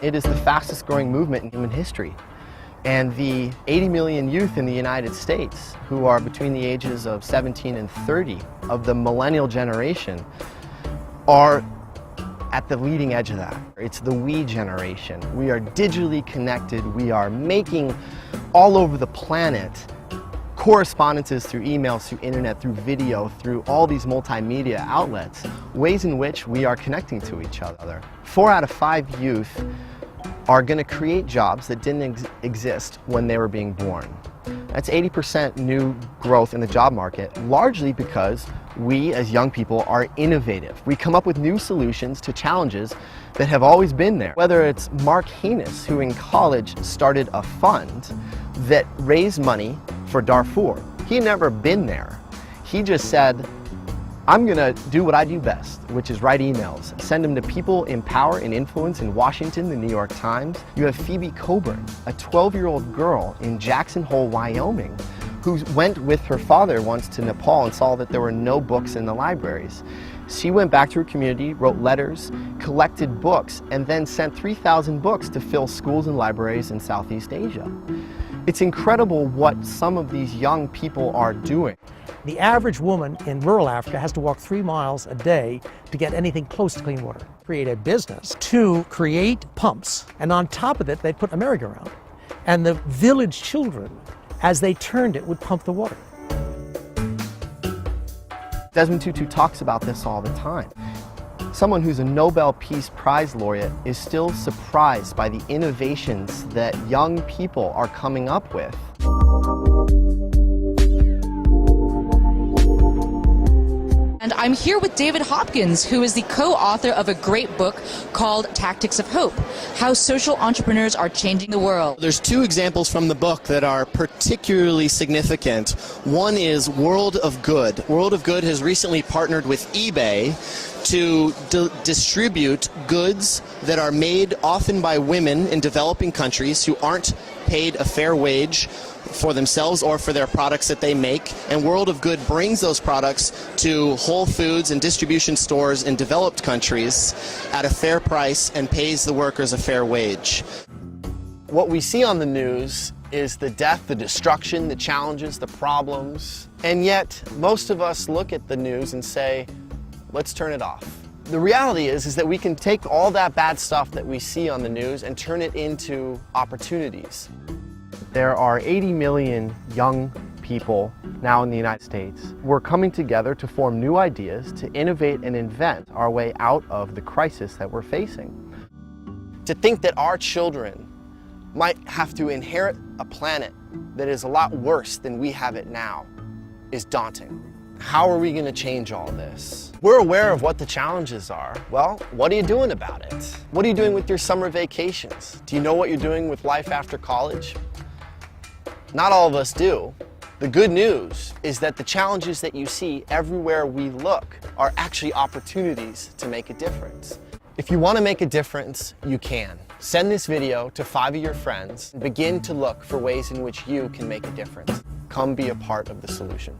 It is the fastest growing movement in human history. And the 80 million youth in the United States who are between the ages of 17 and 30 of the millennial generation are at the leading edge of that. It's the we generation. We are digitally connected. We are making all over the planet correspondences through emails, through internet, through video, through all these multimedia outlets, ways in which we are connecting to each other. 4 out of 5 youth are going to create jobs that didn't exist when they were being born. That's 80% new growth in the job market, largely because we as young people are innovative. We come up with new solutions to challenges that have always been there. Whether it's Mark Heinous, who in college started a fund that raised money for Darfur. He had never been there. He just said, I'm going to do what I do best, which is write emails, send them to people in power and influence in Washington, the New York Times. You have Phoebe Coburn, a 12-year-old girl in Jackson Hole, Wyoming, who went with her father once to Nepal and saw that there were no books in the libraries. She went back to her community, wrote letters, collected books, and then sent 3,000 books to fill schools and libraries in Southeast Asia. It's incredible what some of these young people are doing. The average woman in rural Africa has to walk 3 miles a day to get anything close to clean water. Create a business to create pumps, and on top of it, they put a merry-go-round. And the village children, as they turned it, would pump the water. Desmond Tutu talks about this all the time. Someone who's a Nobel Peace Prize laureate is still surprised by the innovations that young people are coming up with. And I'm here with David Hopkins, who is the co-author of a great book called Tactics of Hope: How Social Entrepreneurs Are Changing the World. There's 2 examples from the book that are particularly significant. One is World of Good. World of Good has recently partnered with eBay to distribute goods that are made often by women in developing countries who aren't paid a fair wage for themselves or for their products that they make, and World of Good brings those products to Whole Foods and distribution stores in developed countries at a fair price and pays the workers a fair wage. What we see on the news is the death, the destruction, the challenges, the problems, and yet most of us look at the news and say, let's turn it off. The reality is that we can take all that bad stuff that we see on the news and turn it into opportunities. There are 80 million young people now in the United States. We're coming together to form new ideas, to innovate and invent our way out of the crisis that we're facing. To think that our children might have to inherit a planet that is a lot worse than we have it now is daunting. How are we going to change all this? We're aware of what the challenges are. Well, what are you doing about it? What are you doing with your summer vacations? Do you know what you're doing with life after college? Not all of us do. The good news is that the challenges that you see everywhere we look are actually opportunities to make a difference. If you want to make a difference, you can. Send this video to 5 of your friends and begin to look for ways in which you can make a difference. Come be a part of the solution.